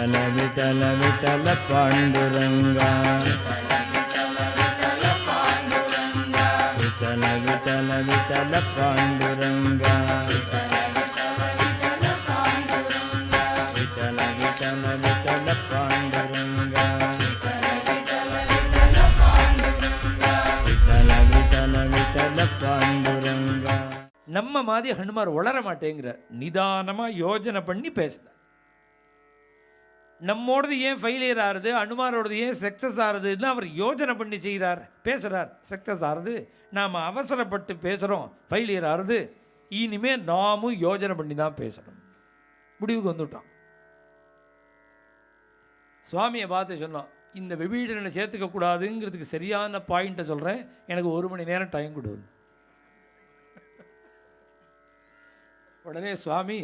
விட்டல விட்டல விட்டல பாண்டுரங்கா விட்டல விட்டல விட்டல பாண்டுரங்கா விட்டல விட்டல விட்டல பாண்டுரங்கா விட்டல விட்டல விட்டல பாண்டுரங்கா. நம்ம மாதிரி ஹனுமார் வளர மாட்டேங்கிறார். நிதானமாக யோஜனை பண்ணி பேசுகிறார். நம்மோடது ஏன் ஃபெயிலியர் ஆகுது, அனுமாரோடது ஏன் சக்ஸஸ் ஆகுதுன்னு அவர் யோஜனை பண்ணி செய்கிறார், பேசுகிறார். சக்ஸஸ் ஆகுது, நாம் அவசரப்பட்டு பேசுகிறோம், ஃபெயிலியர் ஆகுது. இனிமேல் நாமும் யோஜனை பண்ணி தான் பேசணும். முடிவுக்கு வந்துவிட்டோம். சுவாமியை பார்த்து சொன்னோம், இந்த விபீஷணனை சேர்த்துக்கக்கூடாதுங்கிறதுக்கு சரியான பாயிண்ட்டை சொல்கிறேன், எனக்கு 1 மணி நேரம் டைம் கொடு. உடனே சுவாமி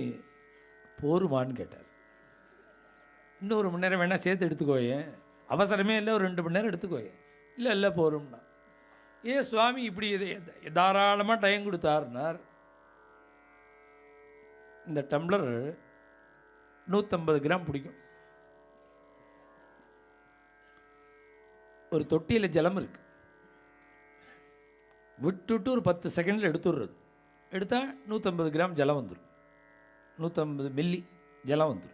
போருமான்னு கேட்டார். இன்னும் 1 மணி நேரம் வேணால் சேர்த்து எடுத்துக்கோயே, அவசரமே இல்லை, ஒரு 2 மணி நேரம் எடுத்துக்கோயே. இல்லை இல்லை போரும்னா. ஏன் சுவாமி இப்படி தாராளமாக டைம் கொடுத்தாருனார். இந்த டம்ளர் 150 கிராம் பிடிக்கும். ஒரு தொட்டியில் ஜலம் இருக்கு, விட்டுவிட்டு ஒரு 10 செகண்டில் எடுத்துடுறது. எடுத்தால் 150 கிராம் ஜலம் வந்துடும், 150 மில்லி ஜலம் வந்துடும்.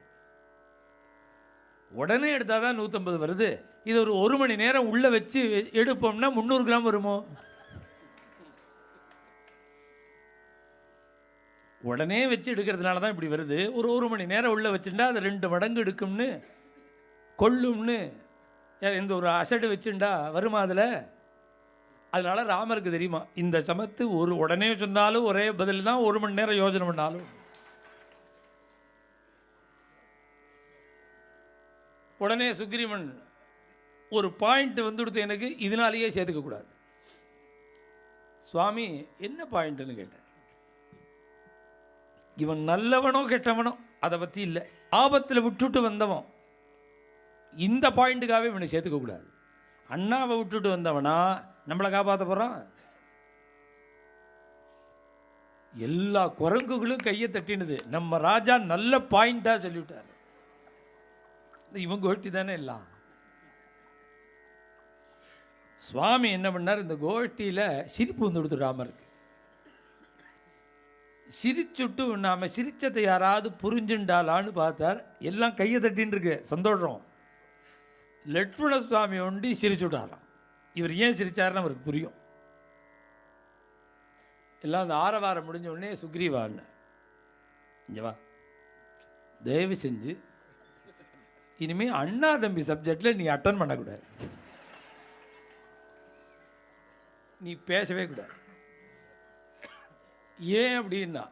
உடனே எடுத்தால் தான் 150 வருது. இது ஒரு 1 மணி நேரம் உள்ளே வச்சு எடுப்போம்னா 300 கிராம் வருமோ? உடனே வச்சு எடுக்கிறதுனால தான் இப்படி வருது. ஒரு 1 மணி நேரம் உள்ளே வச்சுட்டா அது 2 மடங்கு எடுக்கும்னு கொள்ளும்னு இந்த ஒரு அசடு வச்சுண்டா வருமா அதில்? அதனால ராமருக்கு தெரியுமா, இந்த சமத்து ஒரு உடனே சொன்னாலும் ஒரே பதில் தான், 1 மணி நேரம் யோஜனை பண்ணாலும். உடனே சுக்ரீவன் ஒரு பாயிண்ட் வந்துடுத்து எனக்கு, இதனாலேயே சேர்த்துக்கக்கூடாது. சுவாமி என்ன பாயிண்ட்டுன்னு கேட்டேன். இவன் நல்லவனோ கெட்டவனோ அதை பற்றி இல்லை, ஆபத்தில் விட்டுட்டு வந்தவன், இந்த பாயிண்ட்டுக்காகவே இவனை சேர்த்துக்கக்கூடாது. அண்ணாவை விட்டுட்டு வந்தவனா நம்மளை காப்பாற்ற போகிறான். எல்லா குரங்குகளும் கையை தட்டினது, நம்ம ராஜா நல்ல பாயிண்டாக சொல்லிவிட்டார். இவங்க கோஷ்டி தானே எல்லாம். சுவாமி என்ன பண்ணார், இந்த கோஷ்டியில் சிரிப்பு வந்து கொடுத்து ராமருக்கு. சிரிச்சுட்டு நாம் சிரிச்சதை யாராவது புரிஞ்சுண்டாலான்னு பார்த்தார். எல்லாம் கையை தட்டின்னு இருக்கு, சந்தோஷம். லட்சுமண சுவாமி ஒண்டி சிரிச்சுட்டாராம். இவர் ஏன் சிரிச்சாருன்னு அவருக்கு புரியும். எல்லாம் அந்த ஆரவாரம் முடிஞ்ச உடனே சுக்ரீவான்னு, இங்கே வா, தயவு செஞ்சு இனிமேல் அண்ணா தம்பி சப்ஜெக்டில் நீ அட்டன் பண்ணக்கூடாது, நீ பேசவே கூடாது. ஏன் அப்படின்னா,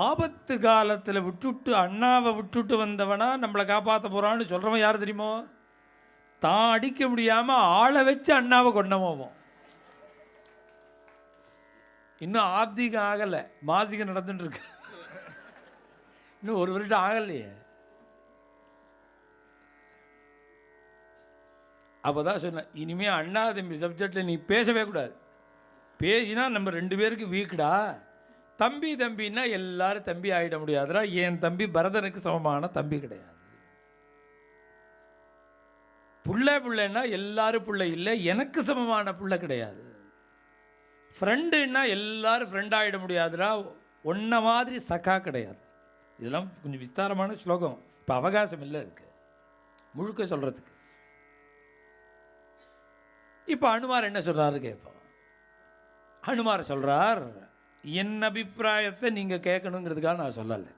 ஆபத்து காலத்தில் விட்டுட்டு அண்ணாவை விட்டுட்டு வந்தவனா நம்மளை காப்பாற்ற போகிறான்னு சொல்கிறவன் யார் தெரியுமோ? தான் அடிக்க முடியாமல் ஆளை வச்சு அண்ணாவை கொண்டவோம். இன்னும் ஆப்திகம் ஆகலை, மாசிகம் நடந்துட்டு இருக்கு. இன்னும் 1 வருஷம் ஆகலையே. அப்போ தான் சொன்னேன், இனிமேல் அண்ணா தம்பி சப்ஜெக்டில் நீ பேசவே கூடாது. பேசினா நம்ம 2 பேருக்கு வீக்குடா. தம்பி தம்பின்னா எல்லாரும் தம்பி ஆகிட முடியாதுடா. என் தம்பி பரதனுக்கு சமமான தம்பி கிடையாது. புள்ளைன்னா எல்லாரும் பிள்ளை இல்லை, எனக்கு சமமான பிள்ளை கிடையாது. ஃப்ரெண்டுன்னா எல்லாரும் ஃப்ரெண்ட் ஆகிட முடியாதுடா, ஒன்றை மாதிரி சக்கா கிடையாது. இதெல்லாம் கொஞ்சம் விஸ்தாரமான ஸ்லோகம், இப்போ அவகாசம் இல்லை இருக்கு முழுக்க சொல்கிறதுக்கு. இப்போ அனுமார் என்ன சொல்கிறாரு கேட்போம். அனுமார் சொல்கிறார், என் அபிப்பிராயத்தை நீங்கள் கேட்கணுங்கிறதுக்காக நான் சொல்லலை,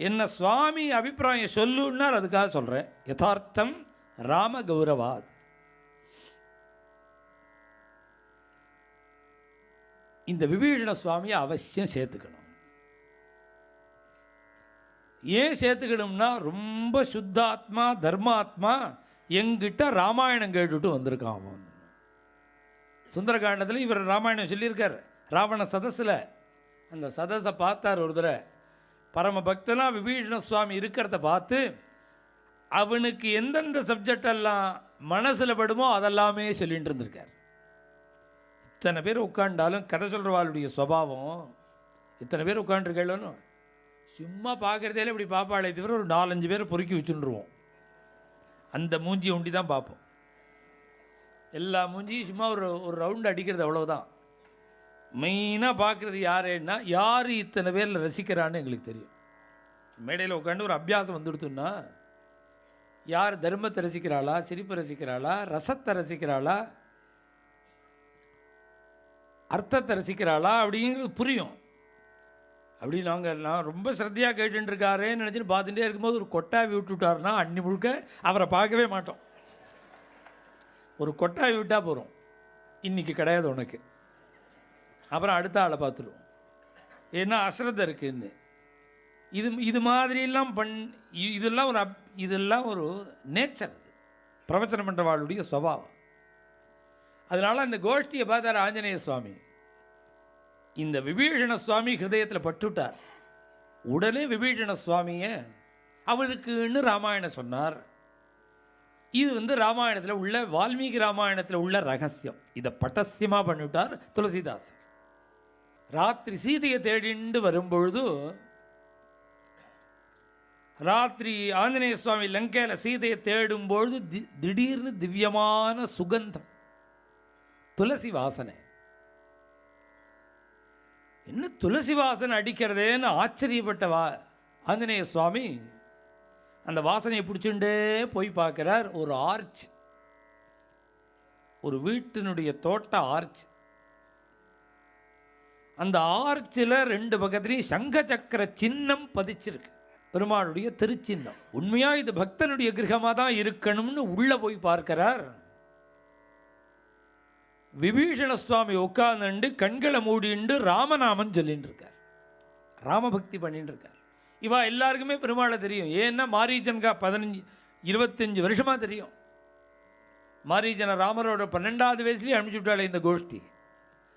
என்ன சுவாமி அபிப்பிராயம் சொல்லுன்னார், அதுக்காக சொல்கிறேன். யதார்த்தம் ராம கௌரவாத். இந்த விபீஷண சுவாமியை அவசியம் சேர்த்துக்கணும். ஏன் சேர்த்துக்கணும்னா, ரொம்ப சுத்தாத்மா தர்மாத்மா எங்கிட்ட ராமாயணம் கேட்டுட்டு வந்திருக்கான் அவன். சுந்தரகாண்டத்தில் இவர் ராமாயணம் சொல்லியிருக்கார். ராவண சதஸில் அந்த சதஸை பார்த்தார் ஒரு தடவை. பரம பக்தனாக விபீஷண சுவாமி இருக்கிறத பார்த்து அவனுக்கு எந்தெந்த சப்ஜெக்டெல்லாம் மனசில் படுமோ அதெல்லாமே சொல்லிகிட்டு இருந்திருக்கார். இத்தனை பேர் உட்காண்டாலும் கதை சொல்கிறவாளுடைய சுபாவம், இத்தனை பேர் உட்காண்டிருக்கணும் சும்மா பார்க்குறதே இப்படி பாப்பாளே தவிர ஒரு 4-5 பேரை பொறுக்கி வச்சுருவோம். அந்த மூஞ்சியை ஒண்டி தான் பார்ப்போம். எல்லா மூஞ்சியும் சும்மா ஒரு ஒரு ரவுண்டு அடிக்கிறது அவ்வளவுதான். மெயினாக பார்க்குறது யாருன்னா யார் இத்தனை பேரில் ரசிக்கிறான்னு எங்களுக்கு தெரியும். மேடையில் உட்காந்து ஒரு அபியாசம் வந்துடுத்துன்னா யார் தர்மத்தை ரசிக்கிறாளா, சிரிப்பை ரசிக்கிறாளா, ரசத்தை ரசிக்கிறாளா, அர்த்தத்தை ரசிக்கிறாளா அப்படிங்கிறது புரியும். அப்படி நான் ரொம்ப ஸ்ரத்தையாக கேட்டுருக்காரேன்னு நினச்சின்னு பார்த்துட்டே இருக்கும்போது ஒரு கொட்டாவி விட்டுவிட்டாருன்னா அன்னி முழுக்க அவரை பார்க்கவே மாட்டோம். ஒரு கொட்டாவி விட்டால் போகிறோம், இன்றைக்கி கிடையாது உனக்கு, அப்புறம் அடுத்த ஆளை பார்த்துருவோம். ஏன்னா அஸ்ரத்தை இருக்குன்னு. இது மாதிரிலாம் இதெல்லாம் ஒரு நேச்சர், பிரவச்சனம் பண்ணுறவாளுடைய சுபாவம். அதனால் அந்த கோஷ்டியை பார்த்தார் ஆஞ்சநேய சுவாமி. இந்த விபீஷண சுவாமி ஹிருதயத்தில் பட்டுட்டார். உடனே விபீஷண சுவாமியை அவருக்குன்னு ராமாயணம் சொன்னார். இது ராமாயணத்தில் உள்ள, வால்மீகி ராமாயணத்தில் உள்ள ரகசியம். இதை பட்டசியமாக பண்ணிவிட்டார் துளசிதாசர். ராத்திரி சீதையை தேடிண்டு வரும்பொழுது, ராத்திரி ஆஞ்சநேய சுவாமி லங்கையில் சீதையை தேடும்பொழுது திடீர்னு திவ்யமான சுகந்தம், துளசி வாசனை. என்ன துளசி வாசனை அடிக்கிறதேன்னு ஆச்சரியப்பட்ட ஆஞ்சநேய சுவாமி அந்த வாசனையை பிடிச்சுட்டே போய் பார்க்குறார். ஒரு ஆர்ச், ஒரு வீட்டினுடைய தோட்ட ஆர்ச். அந்த ஆர்ச்சில் 2 பக்கத்துலையும் சங்க சக்கர சின்னம் பதிச்சிருக்கு, பெருமாளுடைய திருச்சின்னம். உண்மையாக இது பக்தனுடைய கிரகமாக தான் இருக்கணும்னு உள்ளே போய் பார்க்கிறார். விபீஷண சுவாமி உட்கார்ந்து கண்களை மூடிண்டு ராமநாமன் சொல்லிட்டு இருக்கார், ராமபக்தி பண்ணிட்டு இருக்கார். இவா எல்லாருக்குமே பெருமாளை தெரியும். ஏன்னா மாரீஜன்கா 15-25 வருஷமாக தெரியும். மாரீஜனை ராமரோட 12வது வயசுலேயே அனுப்பிச்சு விட்டாலே இந்த கோஷ்டி.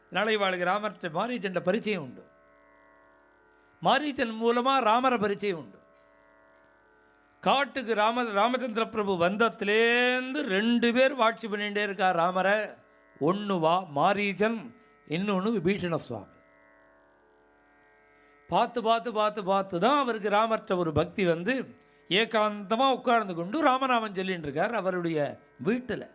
அதனால் இவாளுக்கு ராமர்கிட்ட மாரீஜன்ட பரிச்சயம் உண்டு. மாரீஜன் மூலமாக ராமரை பரிச்சயம் உண்டு. காட்டுக்கு ராமச்சந்திர பிரபு வந்தத்துலேருந்து 2 பேர் வாட்சி பண்ணிகிட்டே இருக்கார் ராமரை. ஒன்று மாரீஜன், இன்னொன்று விபீஷண சுவாமி. பார்த்து தான் அவருக்கு ராமர்கிட்ட ஒரு பக்தி ஏகாந்தமாக உட்கார்ந்து கொண்டு ராமநாமன் சொல்லின்னு இருக்கார் அவருடைய வீட்டில்.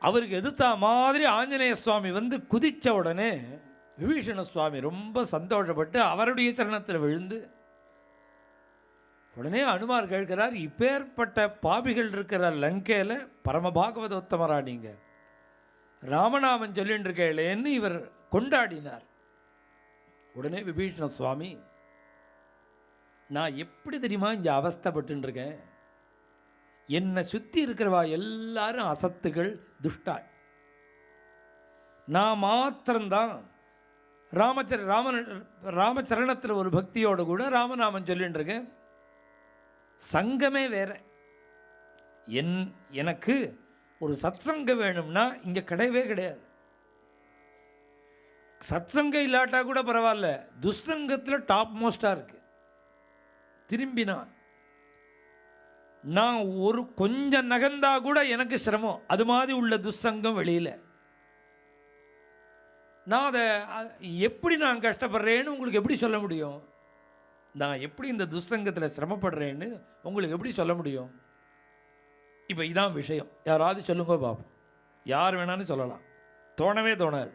அவருக்கு எதிர்த்த மாதிரி ஆஞ்சநேய சுவாமி குதித்த உடனே விபீஷண சுவாமி ரொம்ப சந்தோஷப்பட்டு அவருடைய சரணத்தில் விழுந்து, உடனே அனுமார் கேட்கிறார், இப்பேற்பட்ட பாபிகள் இருக்கிற லங்கையில் பரமபாகவதோத்தமரா நீங்கள் ராமநாமன் சொல்லின்னு இருக்கேன்னு இவர் கொண்டாடினார். உடனே விபீஷண சுவாமி, நான் எப்படி தெரியுமா இங்கே அவஸ்தைப்பட்டுருக்கேன், என்னை சுற்றி இருக்கிறவா எல்லாரும் அசத்துகள், துஷ்டாள். நான் மாத்திரம்தான் ராமச்சரணத்தில் ஒரு பக்தியோடு கூட ராமநாமன் சொல்லின்னு இருக்கேன். சங்கமே வேற. எனக்கு ஒரு சத்சங்கம் வேணும்னா இங்கே கிடையவே கிடையாது. சத்சங்கம் இல்லாட்டா கூட பரவாயில்ல, துஷ்சங்கத்தில் டாப் மோஸ்டாக இருக்கு. திரும்பினா நான் ஒரு கொஞ்சம் நகர்ந்தா கூட எனக்கு சிரமம். அது மாதிரி உள்ள துஷ்சங்கம் வெளியில். நான் அதை எப்படி நான் கஷ்டப்படுறேன்னு உங்களுக்கு எப்படி சொல்ல முடியும்? நான் எப்படி இந்த துஷ்சங்கத்தில் சிரமப்படுறேன்னு உங்களுக்கு எப்படி சொல்ல முடியும்? இப்போ இதான் விஷயம். யாராவது சொல்லுங்க பாப்போம். யார் வேணாலும் சொல்லலாம், தோணவே தோணாது.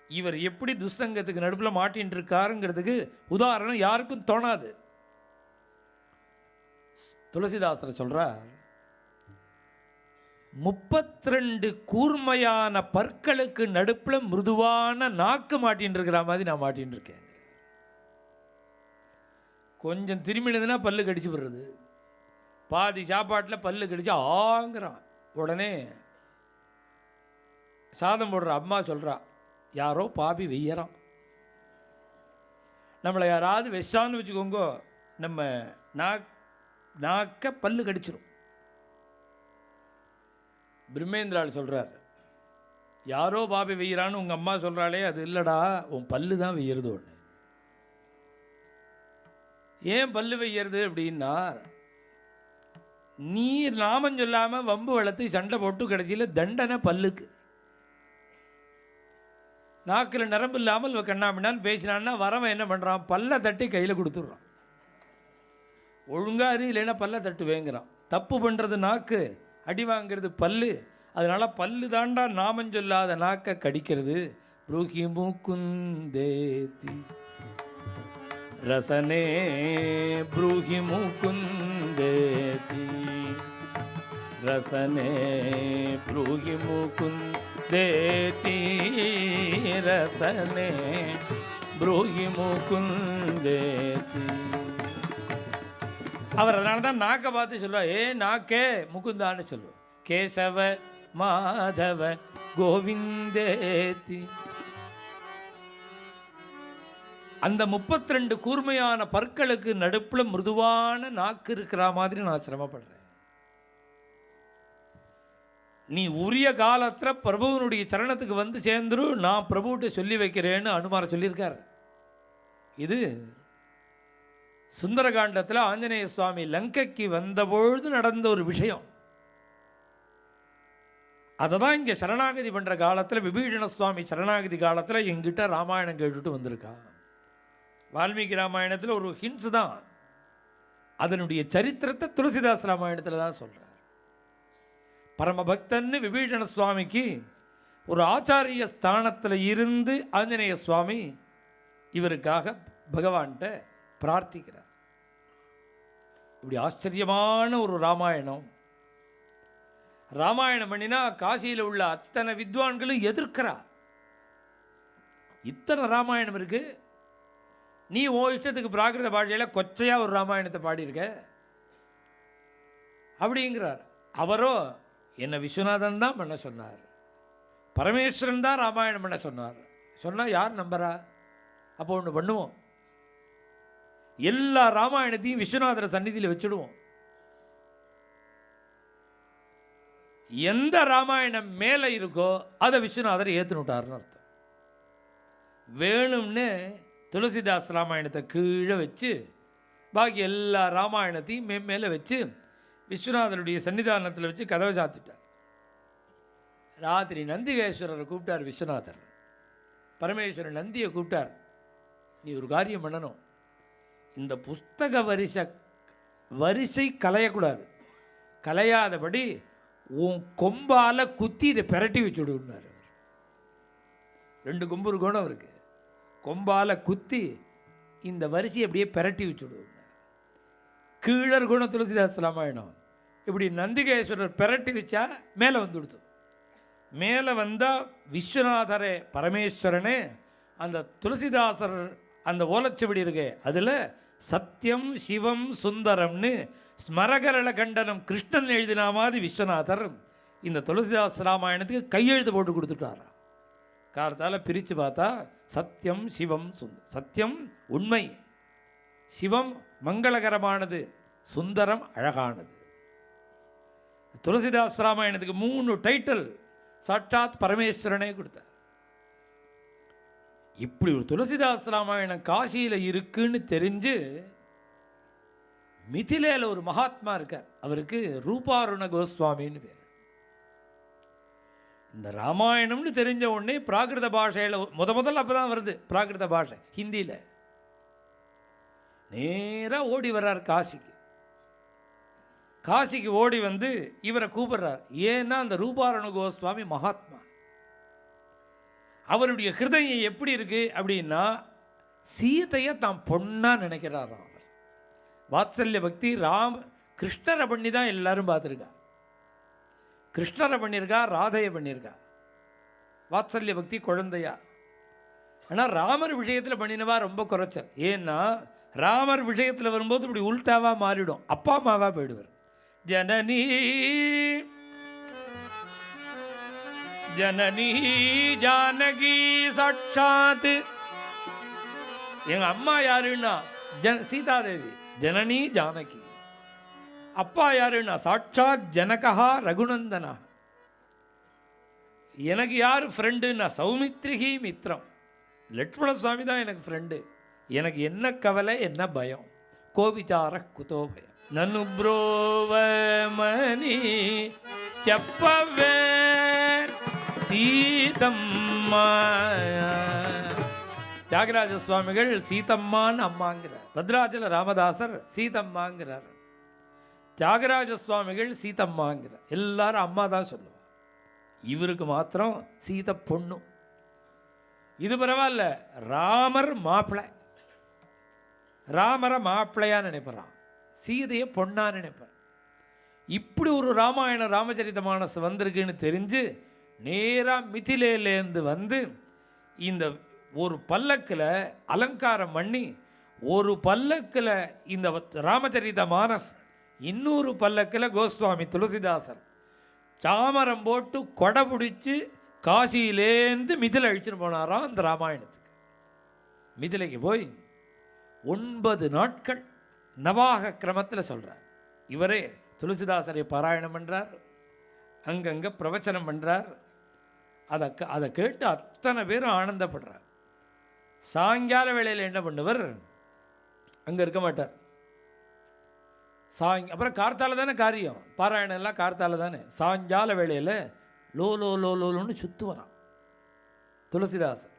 இவர் எப்படி துஷ்சங்கத்துக்கு நடுப்பில் மாட்டின்னு இருக்காருங்கிறதுக்கு உதாரணம் யாருக்கும் தோணாது. துளசிதாசர் சொல்றார், 32 கூர்மையான பற்களுக்கு நடுப்பில் மிருதுவான நாக்கு மாட்டின்னு இருக்கிற மாதிரி நான் மாட்டின்னு இருக்கேன். கொஞ்சம் திரும்பினதுன்னா பல்லு கடிச்சு போடுறது. பாதி சாப்பாட்டில் பல்லு கடிச்சு ஆங்கிறான். உடனே சாதம் போடுற அம்மா சொல்கிறா, யாரோ பாபி வெய்யறான். நம்மளை யாராவது வெச்சான்னு வச்சுக்கோங்க, நம்ம நாக்க பல்லு கடிச்சிரும். பிரம்மேந்திராள் சொல்கிறார், யாரோ பாபி வெய்யறான்னு உங்கள் அம்மா சொல்கிறாளே, அது இல்லைடா, உன் பல்லு தான் வெய்யறது. ஒன்று ஏன் பல்லு வெய்யறது அப்படின்னா, நீ நாமம் சொல்லாமல் வம்பு வளர்த்து சண்டை போட்டு கடைசியில் தண்டனை பல்லுக்கு. நாக்கில் நரம்பு இல்லாமல் கண்ணாமின்னான்னு பேசினான்னா வரவன் என்ன பண்ணுறான், பல்ல தட்டி கையில் கொடுத்துட்றான். ஒழுங்காக இல்லைன்னா பல்ல தட்டு வேங்குறான். தப்பு பண்ணுறது நாக்கு, அடி வாங்கிறது பல்லு. அதனால் பல்லு தாண்டா நாமஞ்சொல்லாத நாக்கை கடிக்கிறது. ப்ரூஹி மூக்குந்தேத்தி ரசனே ப்ரூஹி மூக்குந்தேத்தி ரசனே ப்ரூஹி மூக்குந்தேத்தி ரசனே ப்ரூஹி மூக்குந்தேத்தி. அவர் அதனால தான் நாக்கை பார்த்து சொல்லுவார், ஏ நாக்கே முகுந்தான்னு சொல்லுவோம். கேசவ மாதவ கோவிந்தேத்தி. அந்த 32 கூர்மையான பற்களுக்கு நடுப்புல மிருதுவான நாக்கு இருக்கிற மாதிரி நான் சிரமப்படுறேன். நீ உரிய காலத்தில் பிரபுவனுடைய சரணத்துக்கு வந்து சேர்ந்துரு, நான் பிரபுகிட்ட சொல்லி வைக்கிறேன்னு அனுமார் சொல்லியிருக்கார். இது சுந்தரகாண்டத்தில் ஆஞ்சநேய சுவாமி லங்கைக்கு வந்தபொழுது நடந்த ஒரு விஷயம். அதை தான் இங்கே சரணாகதி பண்ணுற காலத்தில், விபீஷண சுவாமி சரணாகதி காலத்தில் எங்கிட்ட ராமாயணம் கேட்டுட்டு வந்திருக்கா. வால்மீகி ராமாயணத்தில் ஒரு ஹின்ஸ் தான், அதனுடைய சரித்திரத்தை துளசிதாஸ் ராமாயணத்தில் தான் சொல்கிறார். பரமபக்தன்னு விபீஷண சுவாமிக்கு ஒரு ஆச்சாரிய ஸ்தானத்தில் இருந்து ஆஞ்சநேய சுவாமி இவருக்காக பகவான்கிட்ட பிரார்த்திக்கிறார். இப்படி ஆச்சரியமான ஒரு ராமாயணம். ராமாயணம் பண்ணினா காசியில் உள்ள அத்தனை வித்வான்களும் எதிர்க்கிறா. இத்தனை ராமாயணம் இருக்கு, நீ ஓ இஷ்டத்துக்கு பிராகிருத பாஷையில் கொச்சையாக ஒரு ராமாயணத்தை பாடியிருக்க அப்படிங்கிறார். அவரோ என்னை விஸ்வநாதன் தான் பண்ண சொன்னார், பரமேஸ்வரன் தான் ராமாயணம் பண்ண சொன்னார். சொன்னால் யார் நம்புறா? அப்போ ஒன்று பண்ணுவோம், எல்லா ராமாயணத்தையும் விஸ்வநாதர சந்நிதியில் வச்சுடுவோம். எந்த ராமாயணம் மேலே இருக்கோ அதை விஸ்வநாதர் ஏற்றுனுட்டார்னு அர்த்தம். வேணும்னு துளசிதாஸ் ராமாயணத்தை கீழே வச்சு பாக்கி எல்லா ராமாயணத்தையும் மேலே வச்சு விஸ்வநாதருடைய சன்னிதானத்தில் வச்சு கதவை சாத்திட்டார். ராத்திரி நந்திகேஸ்வரரை கூப்பிட்டார் விஸ்வநாதர். பரமேஸ்வரன் நந்தியை கூப்பிட்டார், நீ ஒரு காரியம் பண்ணணும், இந்த புஸ்தக வரிசை கலையக்கூடாது, கலையாதபடி உன் கொம்பால் குத்தி இதை பிரட்டி வச்சுடுனார். 2 கொம்பு இருக்கணும் அவருக்கு, கொம்பால் குத்தி இந்த வரிசையை அப்படியே பிரட்டி வச்சுடுவார். கீழர் குண துளசிதாஸ் ராமாயணம் இப்படி நந்திகேஸ்வரர் பிரட்டி வச்சா மேலே வந்து கொடுத்தோம். மேலே வந்தால் விஸ்வநாதரே பரமேஸ்வரனே அந்த துளசிதாசர் அந்த ஓலச்சுவடி இருக்கு, அதில் சத்தியம் சிவம் சுந்தரம்னு ஸ்மரகரள கண்டனம் கிருஷ்ணன் எழுதின மாதிரி விஸ்வநாதர் இந்த துளசிதாஸ் ராமாயணத்துக்கு கையெழுத்து போட்டு கொடுத்துட்டாரா. காலத்தால் பிரித்து பார்த்தா சத்தியம் சிவம் சத்தியம் உண்மை, சிவம் மங்களகரமானது, சுந்தரம் அழகானது. துளசிதாஸ் ராமாயணத்துக்கு 3 டைட்டில் சாட்சாத் பரமேஸ்வரனே கொடுத்தார். இப்படி ஒரு துளசிதாஸ் ராமாயணம் காசியில் இருக்குன்னு தெரிஞ்சு மிதிலையில் ஒரு மகாத்மா இருக்கார், அவருக்கு ரூபாருண கோஸ்வாமின்னு பேர். இந்த ராமாயணம்னு தெரிஞ்ச உடனே பிராகிருத பாஷையில் முதல்ல அப்போ தான் வருது பிராகிருத பாஷை ஹிந்தியில். நேராக ஓடி வர்றார் காசிக்கு. காசிக்கு ஓடி வந்து இவரை கூப்பிடுறார். ஏன்னா அந்த ரூபாருண கோஸ்வாமி மகாத்மா, அவருடைய ஹிருதயம் எப்படி இருக்கு அப்படின்னா சீதையை தான் பொண்ணா நினைக்கிறாராம். அவர் வாத்சல்ய பக்தி கிருஷ்ணரை பண்ணி தான் எல்லாரும் பார்த்துருக்கா. கிருஷ்ணரை பண்ணியிருக்கா, ராதையை பண்ணியிருக்கா. வாத்சல்ய பக்தி குழந்தையா. ஆனால் ராமர் விஷயத்தில் பண்ணினவா ரொம்ப குறைச்சல். ஏன்னா ராமர் விஷயத்தில் வரும்போது இப்படி உல்டாவாக மாறிடும், அப்பா அம்மாவாக போயிடுவார். ஜனனி ஜனனி ஜானகி சாட்சாத். எங்கள் அம்மா யாருன்னா சீதாதேவி, ஜனனி ஜானகி. அப்பா யாருன்னா சாட்சாத் ஜனகா ரகுநந்தனா. எனக்கு யார் ஃப்ரெண்டுன்னா சௌமித்ரிகி மித்ரம், லட்சுமண சுவாமி தான் எனக்கு ஃப்ரெண்டு. எனக்கு என்ன கவலை என்ன பயம், கோவிச்சார குதோ பயம். நன்னு ப்ரோவமணி செப்பவே சீதம்மா. தியாகராஜ சுவாமிகள் சீதம்மான்னு அம்மாங்கிறார். பத்ராச்சல ராமதாசர் சீதம்மாங்கிறார். தியாகராஜ சுவாமிகள் சீதம்மாங்கிறார். எல்லாரும் அம்மா தான் சொல்லுவாங்க. இவருக்கு மாத்திரம் சீத பொண்ணு. இது பரவாயில்ல, ராமர் மாப்பிள்ளை. ராமரை மாப்பிள்ளையா நினைப்பறான், சீதையை பொண்ணா நினைப்பார். இப்படி ஒரு ராமாயண ராமச்சரித மானஸ் வந்திருக்குன்னு தெரிஞ்சு நேராக மிதிலேலேருந்து வந்து இந்த ஒரு பல்லக்கில் அலங்காரம் பண்ணி, ஒரு பல்லக்கில் இந்த ராமச்சரித மானஸ், இன்னொரு பல்லக்கில் கோஸ்வாமி துளசிதாசர் சாமரம் போட்டு கொடை பிடிச்சி காசியிலேருந்து மிதிலை அழிச்சுட்டு போனாராம் அந்த ராமாயணத்துக்கு. மிதிலைக்கு போய் 9 நாட்கள் நவாக கிரமத்தில் சொல்கிறார். இவரே துளசிதாசரை பாராயணம் பண்ணுறார், அங்கங்கே பிரவச்சனம் பண்ணுறார். அதை கேட்டு அத்தனை பேரும் ஆனந்தப்படுறார். சாயங்கால வேளையில் என்ன பண்ணுவர், அங்கே இருக்க மாட்டார். அப்புறம் கார்த்தால தானே காரியம், பாராயணம் எல்லாம் கார்த்தால தானே. சாயங்கால வேளையில் லோ லோ லோ லோன்னு சுற்றுவரான் துளசிதாசர்.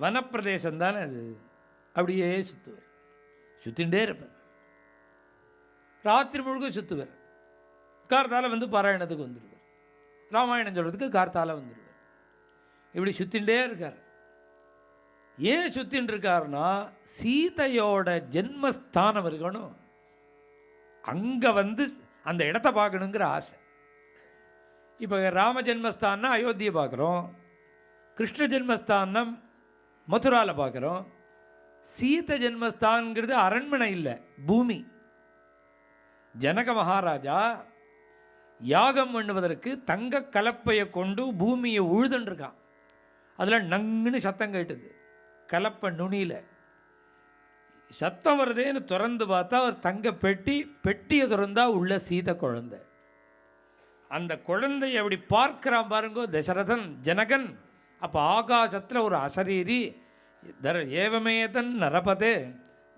வனப்பிரதேசம் தானே அது, அப்படியே சுற்றுவர், சுற்றிகிட்டே இருப்பார். ராத்திரி முழுக்க சுற்றுவர். கார்த்தால வந்து பாராயணத்துக்கு வந்துடுவார், ராமாயணம் சொல்கிறதுக்கு கார்த்தால வந்துடுவார். இப்படி சுற்றிகிட்டே இருக்கார். ஏன் சுற்றின்னு இருக்காருன்னா, சீதையோட ஜென்மஸ்தானம் இருக்கணும், அங்கே வந்து அந்த இடத்த பார்க்கணுங்கிற ஆசை. இப்போ ராம ஜென்மஸ்தான்னா அயோத்தியை பார்க்குறோம், கிருஷ்ண ஜென்மஸ்தானம் மதுராவில் பார்க்குறோம். சீதை ஜென்மஸ்தான்ங்கிறது அரண்மனை இல்லை, பூமி. ஜனக மகாராஜா யாகம் பண்ணுவதற்கு தங்க கலப்பையை கொண்டு பூமியை உழுதுன்றிருக்கான். அதில் நங்குன்னு சத்தம் கேட்டுது, கலப்பை நுனியில் சத்தம் வருதேன்னு திறந்து பார்த்தா ஒரு தங்க பெட்டியை திறந்தா உள்ள சீதை குழந்தை. அந்த குழந்தையை அப்படி பார்க்கிறான் பாருங்கோ தசரதன் ஜனகன். அப்போ ஆகாசத்தில் ஒரு அசரீரி ஏவமேதன் நரபதே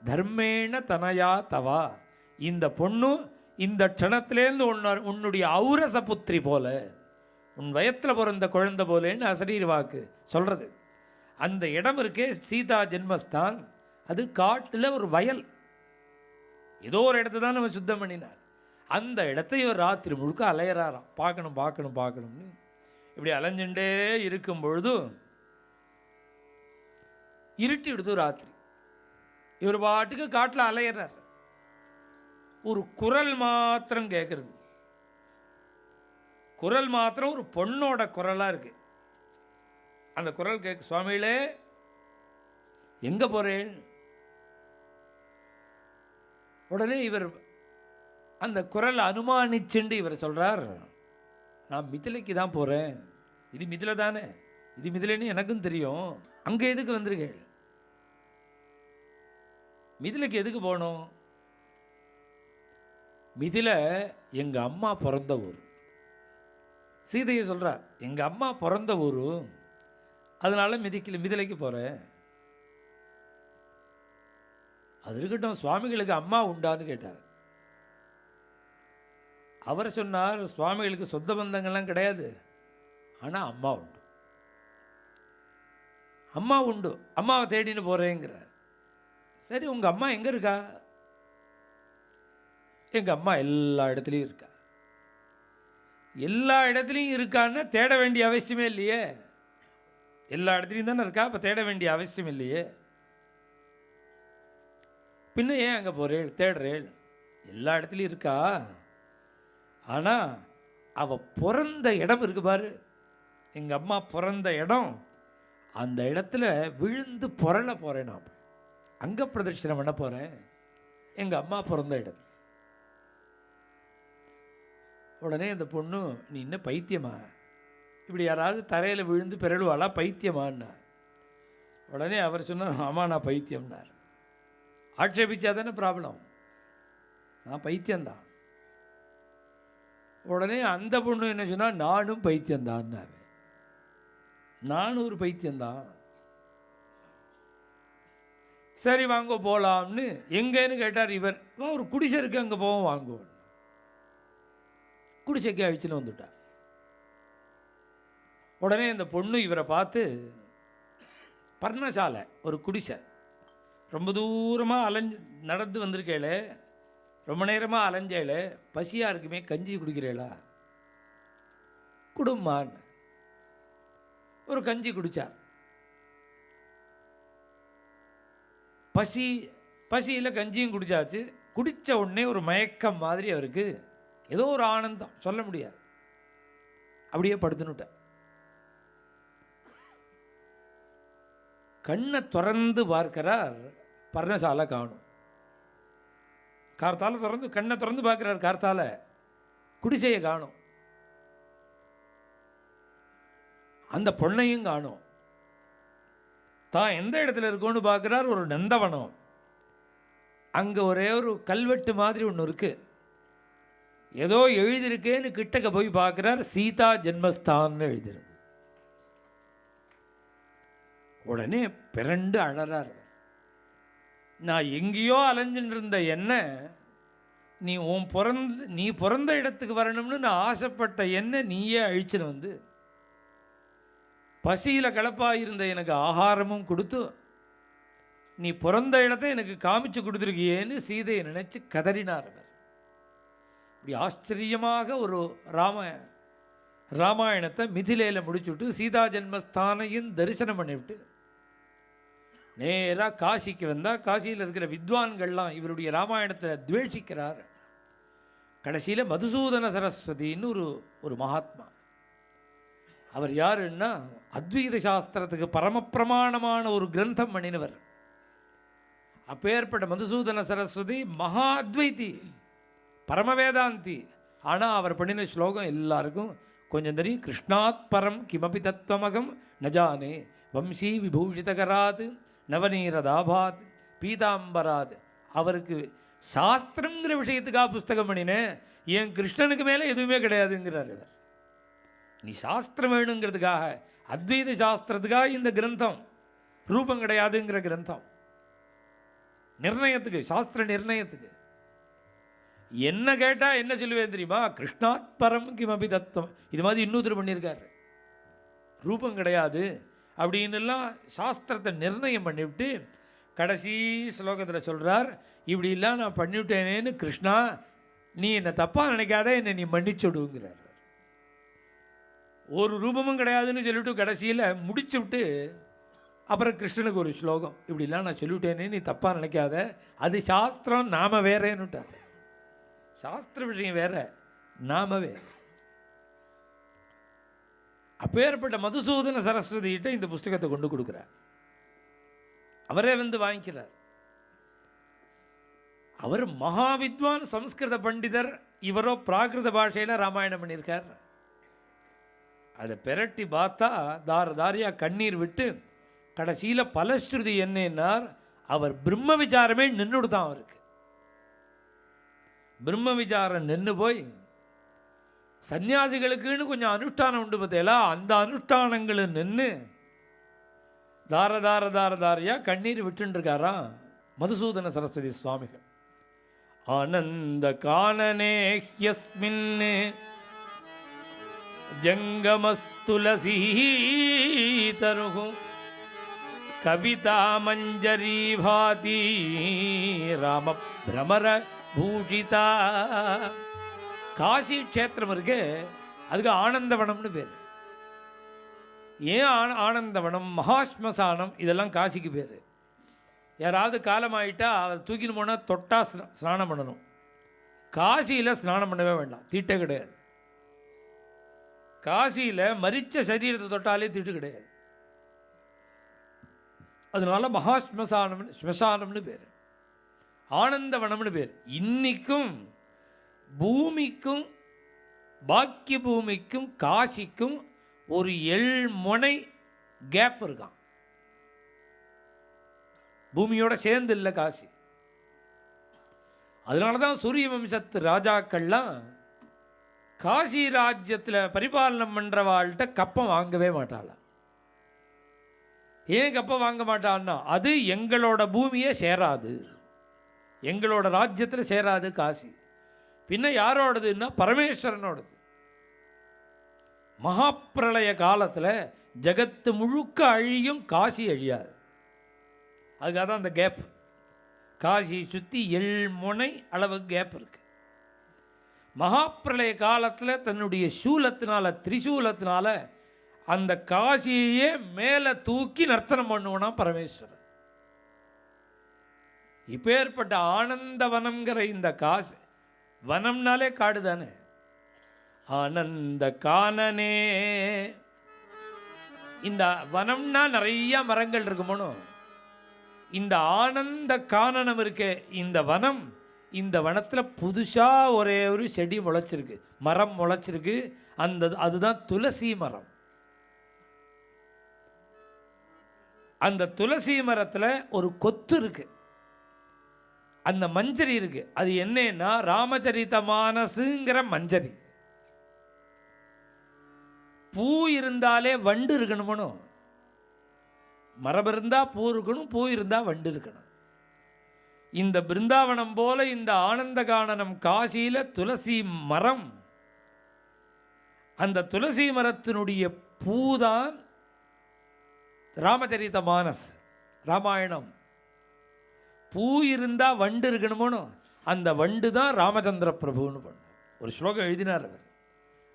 தர்மேண தனயா தவா, இந்த பொண்ணு இந்த க்ஷணத்திலேருந்து உன்னுடைய ஔரச புத்திரி போல, உன் வயத்தில் பிறந்த குழந்தை போலேன்னு அசரீர் வாக்கு சொல்கிறது. அந்த இடம் இருக்கே சீதா ஜென்மஸ்தான், அது காட்டில் ஒரு வயல், ஏதோ ஒரு இடத்த தான் நம்ம சுத்தம் பண்ணினார். அந்த இடத்த இவர் ராத்திரி முழுக்க அலையிறாராம், பார்க்கணும் பார்க்கணும் பார்க்கணும்னு. இப்படி அலைஞ்சுட்டே இருக்கும் பொழுது இருட்டி எடுத்து ராத்திரி. இவர் பாட்டுக்கு காட்டில் அலையிறார். ஒரு குரல் மாத்திரம் கேட்குறது, குரல் மாத்திரம் ஒரு பொண்ணோட குரலாக இருக்கு. அந்த குரல் கேட்க, சுவாமிகளே எங்கே போகிறேன்? உடனே இவர் அந்த குரல் அனுமானிச்சுண்டு இவர் சொல்கிறார், நான் மிதிலைக்கு தான் போகிறேன். இது மிதிலை தானே, இது மிதிலைன்னு எனக்கும் தெரியும், அங்கே எதுக்கு வந்திருக்கேன்? மிதிலைக்கு எதுக்கு போகணும்? மிதிலை எங்கள் அம்மா பிறந்த ஊர். சீதையை சொல்கிறார், எங்கள் அம்மா பிறந்த ஊர், அதனால் மிதிலைக்கு போகிறேன். அது இருக்கட்டும், சுவாமிகளுக்கு அம்மா உண்டான்னு கேட்டார். அவர் சொன்னார், சுவாமிகளுக்கு சொந்த பந்தங்கள்லாம் கிடையாது, ஆனால் அம்மா உண்டு, அம்மா உண்டு, அம்மாவை தேடின்னு போகிறேங்கிறார். சரி, உங்கள் அம்மா எங்கே இருக்கா? எங்கள் அம்மா எல்லா இடத்துலையும் இருக்கா. எல்லா இடத்துலையும் இருக்கான்னா தேட வேண்டிய அவசியமே இல்லையே, எல்லா இடத்துலையும் தானே இருக்கா, அப்போ தேட வேண்டிய அவசியம் இல்லையே. பின்ன ஏன் அங்கே போகிறேள் தேடுறேள்? எல்லா இடத்துலையும் இருக்கா, ஆனால் அவள் பிறந்த இடம் இருக்கு பாரு, எங்கள் அம்மா பிறந்த இடம், அந்த இடத்துல விழுந்து புரள போகிறேன், நான் அங்கே பிரதட்சணம் பண்ண போகிறேன், எங்கள் அம்மா பிறந்த இடத்துல. உடனே அந்த பொண்ணு, நீ என்ன பைத்தியமா, இப்படி யாராவது தரையில் விழுந்து பிறழுவாளா, பைத்தியமான்னா. உடனே அவர் சொன்னார், ஆமாம் நான் பைத்தியம்னார். ஆட்சேபிச்சா தானே ப்ராப்ளம், நான் பைத்தியம்தான். உடனே அந்த பொண்ணு என்ன சொன்னால், நானும் பைத்தியம்தான், நானும் ஒரு பைத்தியம்தான். சரி வாங்க போகலாம்னு, எங்கேன்னு கேட்டார் இவர். ஒரு குடிசை இருக்கு, அங்கே போவோம் வாங்குவோம். குடிசைக்கு அழிச்சுன்னு வந்துட்டார். உடனே இந்த பொண்ணு இவரை பார்த்து, பர்ணசாலை ஒரு குடிசை, ரொம்ப தூரமாக நடந்து வந்திருக்கேளே, ரொம்ப நேரமாக அலைஞ்சேளே, பசியாக இருக்குமே, கஞ்சி குடிக்கிறேளா, குடும்பான்னு ஒரு கஞ்சி குடித்தார். பசியில் கஞ்சியும் குடித்தாச்சு. குடித்த உடனே ஒரு மயக்கம் மாதிரி அவருக்கு, ஏதோ ஒரு ஆனந்தம் சொல்ல முடியாது, அப்படியே படுத்துனுட்டார். கண்ணை திறந்து பார்க்கிறார், பர்ணசாலை காணும். கார்த்தால கண்ணை திறந்து பார்க்கிறார், கார்த்தால குடிசையை காணும், அந்த பொண்ணையும் காணும். தான் எந்த இடத்துல இருக்குன்னு பார்க்குறார், ஒரு நந்தவனம். அங்கே ஒரே ஒரு கல்வெட்டு மாதிரி ஒன்று இருக்குது, ஏதோ எழுதியிருக்கேன்னு கிட்டக்க போய் பார்க்குறார், சீதா ஜென்மஸ்தான்னு எழுதிருக்கு. உடனே பிறண்டு அழறார். நான் எங்கேயோ அலைஞ்சுட்டு இருந்த என்ன, நீ பிறந்த இடத்துக்கு வரணும்னு நான் ஆசைப்பட்ட என்ன நீயே அழிச்சுன்னு வந்து பசியில் கலப்பாக இருந்த எனக்கு ஆகாரமும் கொடுத்து நீ பிறந்த இடத்தை எனக்கு காமிச்சு கொடுத்துருக்கியேன்னு சீதையை நினச்சி கதறினார் அவர். இப்படி ஆச்சரியமாக ஒரு ராமாயணத்தை மிதிலையில் முடிச்சுவிட்டு சீதா ஜென்மஸ்தானையும் தரிசனம் பண்ணிவிட்டு நேராக காசிக்கு வந்தால், காசியில் இருக்கிற வித்வான்கள்லாம் இவருடைய ராமாயணத்தை துவேஷிக்கிறார். கடைசியில் மதுசூதன சரஸ்வதின்னு ஒரு மகாத்மா. அவர் யாருன்னா அத்வைத சாஸ்திரத்துக்கு பரமப்பிரமாணமான ஒரு கிரந்தம் பண்ணினவர். அப்பேற்பட்ட மதுசூதன சரஸ்வதி மகா அத்வைதி, பரமவேதாந்தி. ஆனால் அவர் பண்ணின ஸ்லோகம் எல்லாருக்கும் கொஞ்சம் தெரியும். கிருஷ்ணாத் பரம் கிமபி தத்துவமகம் நஜானே வம்சீ விபூஷிதகராத் நவநீரதாபாத் பீதாம்பராத். அவருக்கு சாஸ்திரங்கிற விஷயத்துக்காக புஸ்தகம் பண்ணினேன், என் கிருஷ்ணனுக்கு மேலே எதுவுமே கிடையாதுங்கிறார் இவர். நீ சாஸ்திரம் வேணுங்கிறதுக்காக, அத்வைத சாஸ்திரத்துக்காக இந்த கிரந்தம், ரூபம் கிடையாதுங்கிற கிரந்தம், நிர்ணயத்துக்கு, சாஸ்திர நிர்ணயத்துக்கு. என்ன கேட்டால் என்ன சொல்லுவேன் தெரியுமா, கிருஷ்ணாத் பரம் கிமபி தத்துவம். இது மாதிரி இன்னொருத்தர் பண்ணியிருக்காரு, ரூபம் கிடையாது அப்படின்னுலாம் சாஸ்திரத்தை நிர்ணயம் பண்ணிவிட்டு கடைசி ஸ்லோகத்தில் சொல்கிறார், இப்படிலாம் நான் பண்ணிவிட்டேனேன்னு கிருஷ்ணா நீ என்னை தப்பாக நினைக்காத, என்னை நீ மன்னிச்சுடுங்கிறார். ஒரு ரூபமும் கிடையாதுன்னு சொல்லிவிட்டு கடைசியில் முடிச்சு விட்டு அப்புறம் கிருஷ்ணனுக்கு ஒரு ஸ்லோகம், இப்படிலாம் நான் சொல்லிவிட்டேனே நீ தப்பாக நினைக்காத, அது சாஸ்திரம், நாம வேறேன்னுட்டார். சாஸ்திர விஷயம் வேற, நாம வேற. அப்பேற்பட்ட மதுசூதன சரஸ்வதிகிட்ட இந்த புஸ்தகத்தை கொண்டு கொடுக்குறார். அவரே வந்து வாங்கிக்கிறார். அவர் மகாவித்வான், சம்ஸ்கிருத பண்டிதர். இவரோ பிராகிருத பாஷையில் ராமாயணம் பண்ணியிருக்கார். அதை பெரட்டி பார்த்தா தாரியாக கண்ணீர் விட்டு கடைசியில் பலஸ்ருதி என்னன்னார், அவர் பிரம்ம விசாரமே நின்றுடு தான். அவருக்கு பிரம்ம விசாரம் நின்று போய், சன்னியாசிகளுக்குன்னு கொஞ்சம் அனுஷ்டானம் உண்டு பார்த்தேலா, அந்த அனுஷ்டானங்களும் நின்று தாரையாக கண்ணீர் விட்டுருக்காராம் மதுசூதன சரஸ்வதி சுவாமிகள். ஆனந்த காணனே ஹ்யஸ்மின் ஜங்கமஸ்துலசி தருகு கவிதா மஞ்சரி பாதி ராம பிரமர பூஷிதா. காசி க்ஷேத்திரம் இருக்கு, அதுக்கு ஆனந்தவனம்னு பேர். ஏன் ஆனந்தவனம், மகாஸ்மசானம், இதெல்லாம் காசிக்கு பேர். யாராவது காலமாயிட்டா அதை தூக்கின்னு போனால் தொட்டா ஸ்நானம் பண்ணணும். காசியில் ஸ்நானம் பண்ணவே வேண்டாம், தீட்டே கிடையாது. காசியில் மரிச்ச சரீரத்தை தொட்டாலே தீட்டு கிடையாது. அதனால ஸ்மசானம்னு பேர், ஆனந்தவனம்னு பேர். இன்னைக்கும் பூமிக்கும் பாக்கிய பூமிக்கும் காசிக்கும் ஒரு 7 முனை கேப் இருக்கான். பூமியோட சேர்ந்து இல்லை காசி. அதனால தான் சூரிய வம்சத்து ராஜாக்கள்லாம் காசி ராஜ்யத்தில் பரிபாலனம் பண்ணுறவாள்கிட்ட கப்பம் வாங்கவே மாட்டாளாம். ஏன் கப்பம் வாங்க மாட்டான்னா, அது எங்களோட பூமியை சேராது, எங்களோட ராஜ்யத்தில் சேராது காசி. பின்ன யாரோடதுன்னா பரமேஸ்வரனோடது. மகாப்பிரளய காலத்தில் ஜகத்து முழுக்க அழியும், காசி அழியாது. அதுக்காக தான் அந்த கேப். காசி சுற்றி 7 முனை அளவு கேப் இருக்கு. மகாப்பிரளய காலத்தில் தன்னுடைய சூலத்தினால, திரிசூலத்தினால அந்த காசியையே மேலே தூக்கி நர்த்தனம் பண்ணுவனா பரமேஸ்வரன். இப்பேற்பட்ட ஆனந்தவனம்ங்கிற இந்த காசு, வனம்னாலே காடு தானே. ஆனந்த கானனே, இந்த வனம்னா நிறைய மரங்கள் இருக்குமோ, இந்த ஆனந்த கானனம் இருக்கே இந்த வனம், இந்த வனத்தில் புதுசாக ஒரே ஒரு செடி முளைச்சிருக்கு, மரம் முளைச்சிருக்கு. அதுதான் துளசி மரம். அந்த துளசி மரத்தில் ஒரு கொத்து இருக்கு, அந்த மஞ்சரி இருக்கு. அது என்னன்னா ராமச்சரித மானசுங்கிற மஞ்சரி. பூ இருந்தாலே வண்டு இருக்கணுமோ, மரம் இருந்தால் பூ இருக்கணும், பூ இருந்தால் வண்டு இருக்கணும். இந்த பிருந்தாவனம் போல இந்த ஆனந்த கானனம் காசியில் துளசி மரம், அந்த துளசி மரத்தினுடைய பூதான் ராமச்சரித மானஸ், ராமாயணம். பூ இருந்தால் வண்டு இருக்கணுமோ, அந்த வண்டு தான் ராமச்சந்திர பிரபுன்னு பண்ண ஒரு ஸ்லோகம் எழுதினார் அவர்.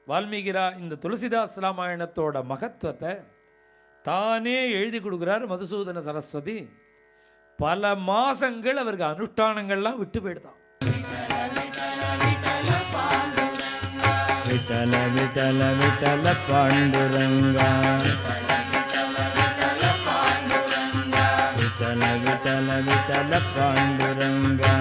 வால்மீகிரா இந்த துளசிதாஸ் ராமாயணத்தோட மகத்துவத்தை தானே எழுதி கொடுக்குறார் மதுசூதன சரஸ்வதி. பல மாசங்கள் அவருக்கு அனுஷ்டானங்கள்லாம் விட்டு போயிடுதான். விட்டல விட்டல விட்டல பாண்டுரங்கா, விட்டல விட்டல விட்டல பாண்டுரங்கா.